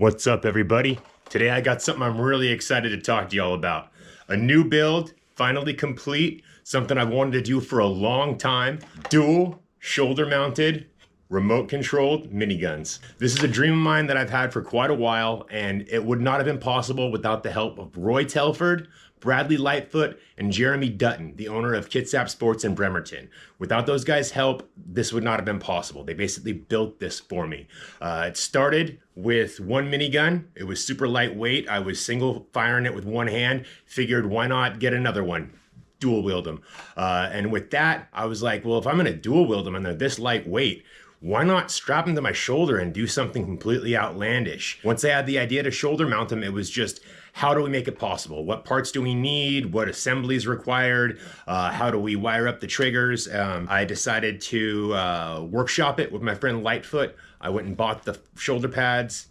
What's up, everybody? Today I got something I'm really excited to talk to y'all about. A new build, finally complete, something I've wanted to do for a long time. Dual, shoulder-mounted, remote-controlled miniguns. This is a dream of mine that I've had for quite a while, and it would not have been possible without the help of Roy Telford, Bradley Lightfoot, and Jeremy Dutton, the owner of Kitsap Sports in Bremerton. Without those guys' help, this would not have been possible. They basically built this for me. It started with one minigun. It was super lightweight. I was single firing it with one hand. Figured, why not get another one? Dual wield them. And with that, I was like, well, if I'm gonna dual wield them and they're this lightweight, why not strap them to my shoulder and do something completely outlandish? Once I had the idea to shoulder mount them, it was just, how do we make it possible? What parts do we need? What assembly is required? How do we wire up the triggers? I decided to workshop it with my friend Lightfoot. I went and bought the shoulder pads.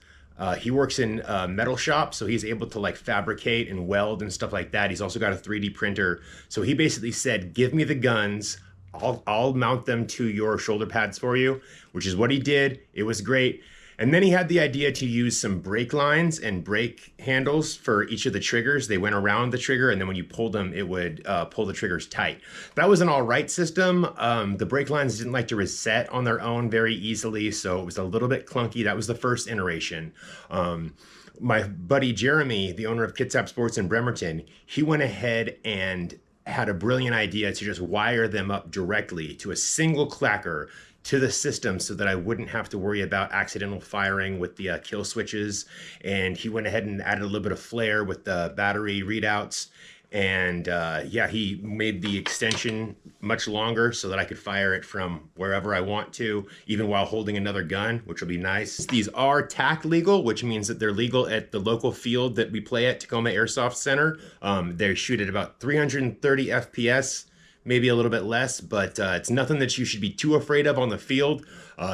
He works in a metal shop, so he's able to like fabricate and weld and stuff like that. He's also got a 3D printer. So he basically said, give me the guns. I'll mount them to your shoulder pads for you, which is what he did. It was great. And then he had the idea to use some brake lines and brake handles for each of the triggers. They went around the trigger, and then when you pulled them, it would pull the triggers tight. That was an all right system. The brake lines didn't like to reset on their own very easily, so it was a little bit clunky. That was the first iteration. My buddy Jeremy, the owner of Kitsap Sports in Bremerton, he went ahead and had a brilliant idea to just wire them up directly to a single clacker to the system so that I wouldn't have to worry about accidental firing with the kill switches. And he went ahead and added a little bit of flair with the battery readouts. And yeah, he made the extension much longer so that I could fire it from wherever I want to, even while holding another gun, which will be nice. These are TAC legal, which means that they're legal at the local field that we play at, Tacoma Airsoft Center. They shoot at about 330 FPS, maybe a little bit less, but it's nothing that you should be too afraid of on the field.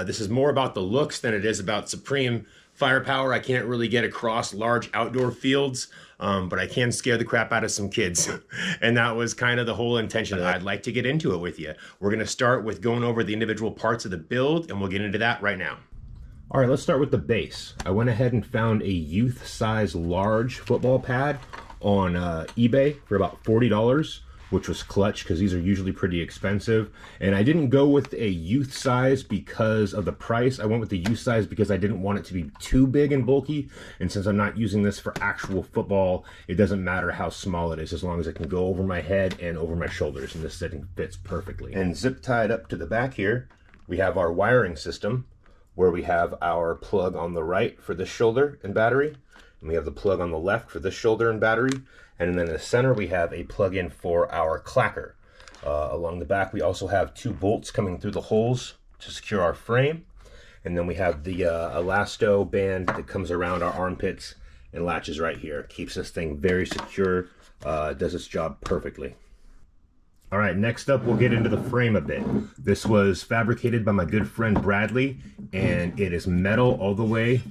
This is more about the looks than it is about supreme firepower. I can't really get across large outdoor fields, but I can scare the crap out of some kids. And that was kind of the whole intention. I'd like to get into it with you. We're gonna start with going over the individual parts of the build, and we'll get into that right now. All right, let's start with the base. I went ahead and found a youth size large football pad on eBay for about $40. Which was clutch because these are usually pretty expensive. And I didn't go with a youth size because of the price. I went with the youth size because I didn't want it to be too big and bulky. And since I'm not using this for actual football, it doesn't matter how small it is as long as it can go over my head and over my shoulders. And this setting fits perfectly. And zip tied up to the back here, we have our wiring system where we have our plug on the right for this shoulder and battery. And we have the plug on the left for this shoulder and battery. And then in the center, we have a plug-in for our clacker. Along the back, we also have two bolts coming through the holes to secure our frame. And then we have the elasto band that comes around our armpits and latches right here. Keeps this thing very secure, does its job perfectly. All right, next up, we'll get into the frame a bit. This was fabricated by my good friend Bradley, and it is metal all the way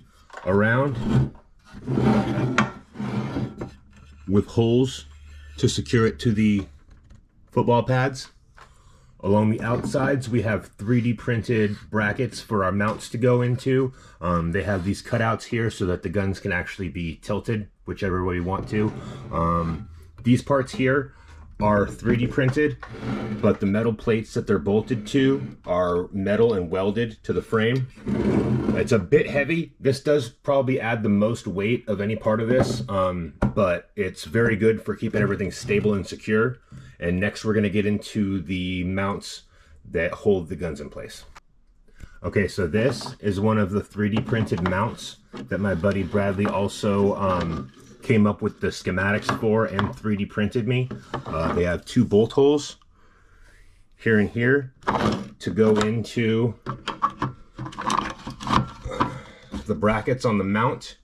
around, with holes to secure it to the football pads. Along the outsides, we have 3D printed brackets for our mounts to go into. They have these cutouts here so that the guns can actually be tilted whichever way you want to. These parts here are 3D printed, but the metal plates that they're bolted to are metal and welded to the frame. It's a bit heavy. This does probably add the most weight of any part of this, but it's very good for keeping everything stable and secure. And next we're gonna get into the mounts that hold the guns in place. Okay, so this is one of the 3D printed mounts that my buddy Bradley also came up with the schematics for and 3D printed me. They have two bolt holes here and here to go into the brackets on the mount.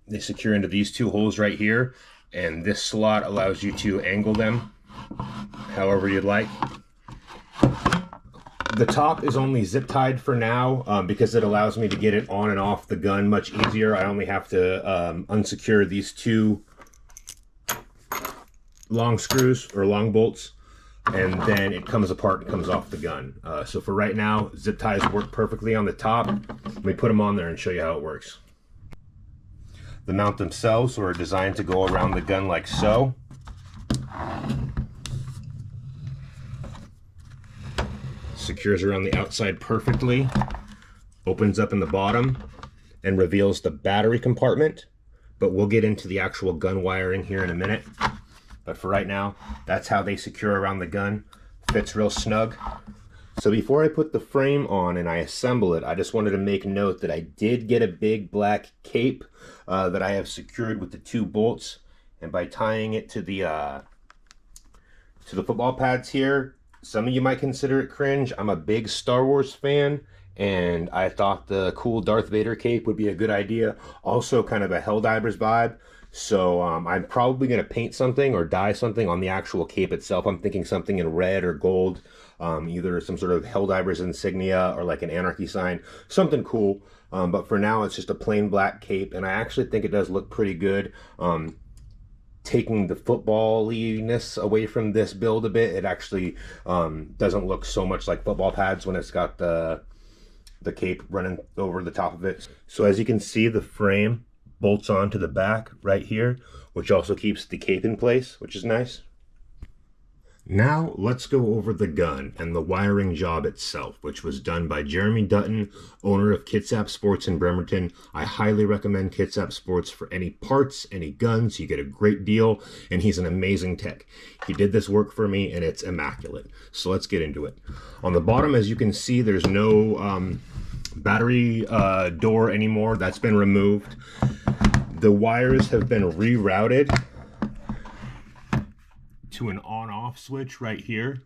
They secure into these two holes right here, and this slot allows you to angle them however you'd like. The top is only zip tied for now because it allows me to get it on and off the gun much easier. I only have to unsecure these two long screws or long bolts, and then it comes apart and comes off the gun. So for right now, zip ties work perfectly on the top. Let me put them on there and show you how it works. The mount themselves are designed to go around the gun like so. Secures around the outside perfectly, opens up in the bottom, and reveals the battery compartment. But we'll get into the actual gun wiring here in a minute. But for right now, that's how they secure around the gun. Fits real snug. So before I put the frame on and I assemble it, I just wanted to make note that I did get a big black cape that I have secured with the 2 bolts. And by tying it to the football pads here, some of you might consider it cringe. I'm a big Star Wars fan, and I thought the cool Darth Vader cape would be a good idea. Also kind of a Helldivers vibe. So I'm probably going to paint something or dye something on the actual cape itself. I'm thinking something in red or gold, either some sort of Helldivers insignia or like an anarchy sign, something cool. But for now, it's just a plain black cape, and I actually think it does look pretty good. Taking the football-iness away from this build a bit, it actually doesn't look so much like football pads when it's got the cape running over the top of it. So as you can see, the frame bolts onto the back right here, which also keeps the cape in place, which is nice. Now let's go over the gun and the wiring job itself, which was done by Jeremy Dutton, owner of Kitsap Sports in Bremerton. I highly recommend Kitsap Sports for any parts, any guns. You get a great deal, and he's an amazing tech. He did this work for me, and it's immaculate. So let's get into it. On the bottom, as you can see, there's no battery door anymore. That's been removed. The wires have been rerouted to an on-off switch right here.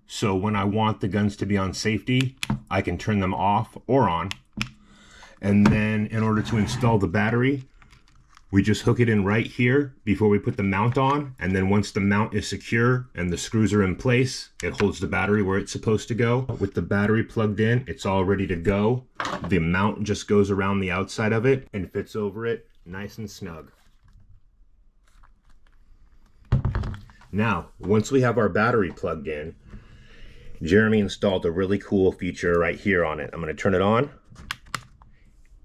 So when I want the guns to be on safety, I can turn them off or on. And then in order to install the battery, we just hook it in right here before we put the mount on. And then once the mount is secure and the screws are in place, it holds the battery where it's supposed to go. With the battery plugged in, it's all ready to go. The mount just goes around the outside of it and fits over it nice and snug. Now, once we have our battery plugged in, Jeremy installed a really cool feature right here on it. I'm going to turn it on,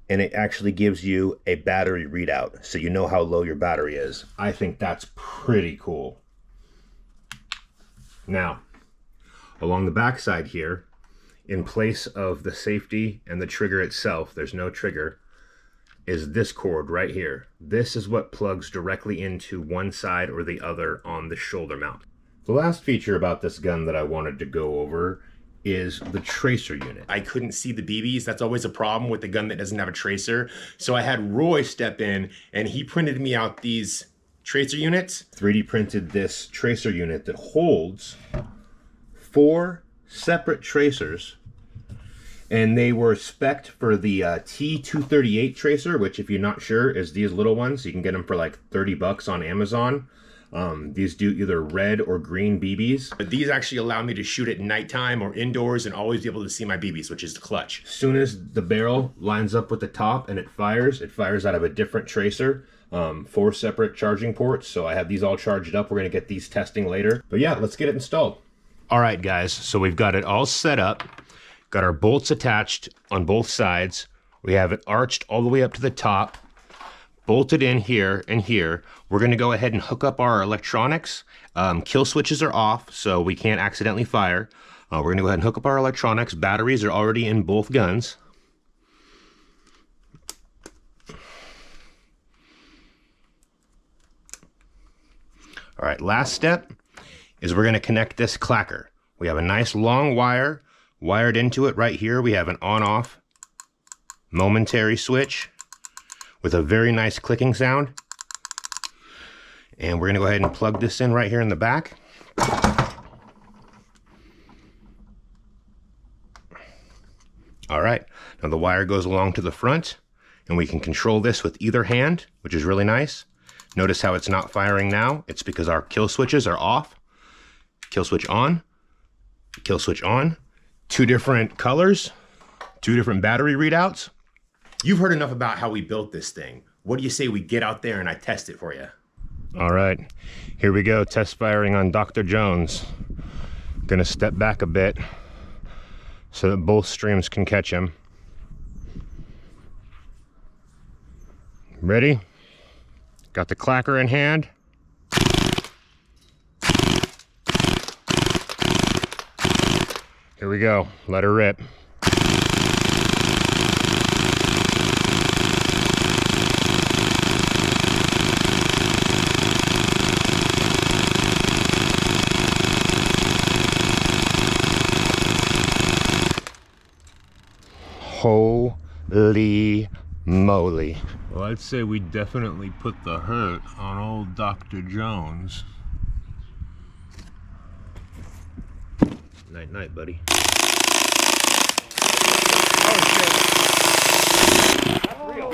and it actually gives you a battery readout, so you know how low your battery is. I think that's pretty cool. Now, along the back side here, in place of the safety and the trigger itself, there's no trigger, is this cord right here. This is what plugs directly into one side or the other on the shoulder mount. The last feature about this gun that I wanted to go over is the tracer unit. I couldn't see the BBs. That's always a problem with the gun that doesn't have a tracer. So I had Roy step in, and he printed me out these tracer units. 3D printed this tracer unit that holds 4 separate tracers, and they were spec'd for the T238 tracer, which, if you're not sure, is these little ones. You can get them for like 30 bucks on Amazon. These do either red or green BBs. But these actually allow me to shoot at nighttime or indoors and always be able to see my BBs, which is the clutch. As soon as the barrel lines up with the top and it fires out of a different tracer. 4 separate charging ports. So I have these all charged up. We're gonna get these testing later. But yeah, let's get it installed. All right, guys, so we've got it all set up. Got our bolts attached on both sides. We have it arched all the way up to the top, bolted in here and here. We're gonna go ahead and hook up our electronics. Kill switches are off, so we can't accidentally fire. We're gonna go ahead and hook up our electronics. Batteries are already in both guns. All right, last step is we're gonna connect this clacker. We have a nice long wire wired into it right here. We have an on-off momentary switch with a very nice clicking sound. And we're gonna go ahead and plug this in right here in the back. All right, now the wire goes along to the front, and we can control this with either hand, which is really nice. Notice how it's not firing now. It's because our kill switches are off. Kill switch on, kill switch on. 2 different colors, 2 different battery readouts. You've heard enough about how we built this thing. What do you say we get out there and I test it for you? All right, here we go, test firing on Dr. Jones. Gonna step back a bit so that both streams can catch him. Ready? Got the clacker in hand. Here we go, let her rip. Holy moly. Well, I'd say we definitely put the hurt on old Dr. Jones. Night night, buddy. Oh shit. That's real.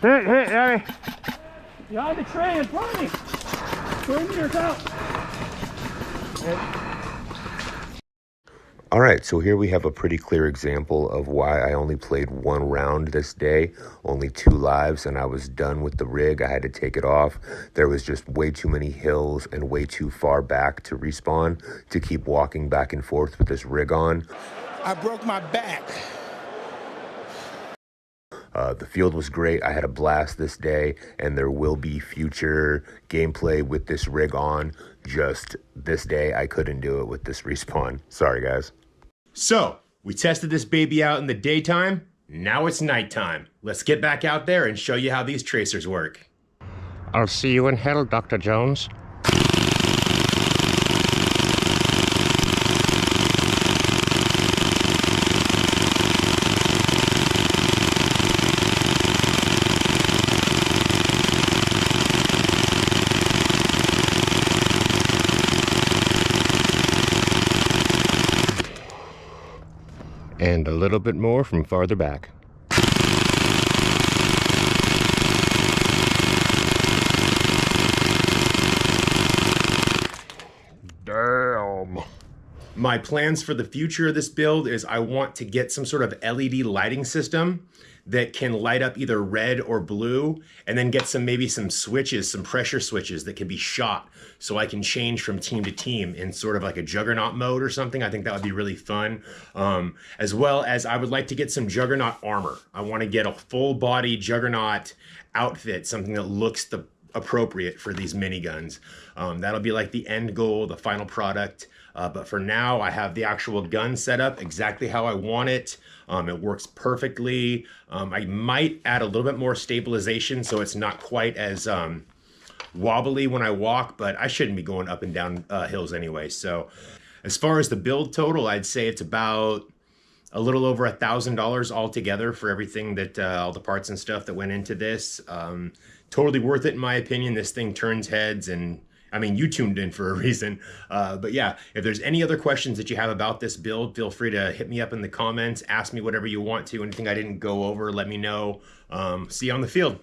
Hit, Harry. Behind the tree in front of me. 3 meters out. All right, so here we have a pretty clear example of why I only played 1 round this day, only 2 lives, and I was done with the rig. I had to take it off. There was just way too many hills and way too far back to respawn to keep walking back and forth with this rig on. I broke my back. The field was great. I had a blast this day, and there will be future gameplay with this rig on. Just this day, I couldn't do it with this respawn. Sorry, guys. So, we tested this baby out in the daytime. Now it's nighttime. Let's get back out there and show you how these tracers work. I'll see you in hell, Dr. Jones. And a little bit more from farther back. Damn. My plans for the future of this build is I want to get some sort of LED lighting system that can light up either red or blue, and then get maybe some switches, some pressure switches that can be shot so I can change from team to team in sort of like a juggernaut mode or something. I think that would be really fun. As well as I would like to get some juggernaut armor. I want to get a full body juggernaut outfit, something that looks appropriate for these miniguns. That'll be like the end goal, the final product. But for now, I have the actual gun set up exactly how I want it. It works perfectly. I might add a little bit more stabilization so it's not quite as wobbly when I walk, but I shouldn't be going up and down hills anyway. So as far as the build total, I'd say it's about a little over $1,000 altogether for everything that all the parts and stuff that went into this. Totally worth it in my opinion. This thing turns heads, and I mean, you tuned in for a reason. But yeah, if there's any other questions that you have about this build, feel free to hit me up in the comments, ask me whatever you want to. Anything I didn't go over, let me know. See you on the field.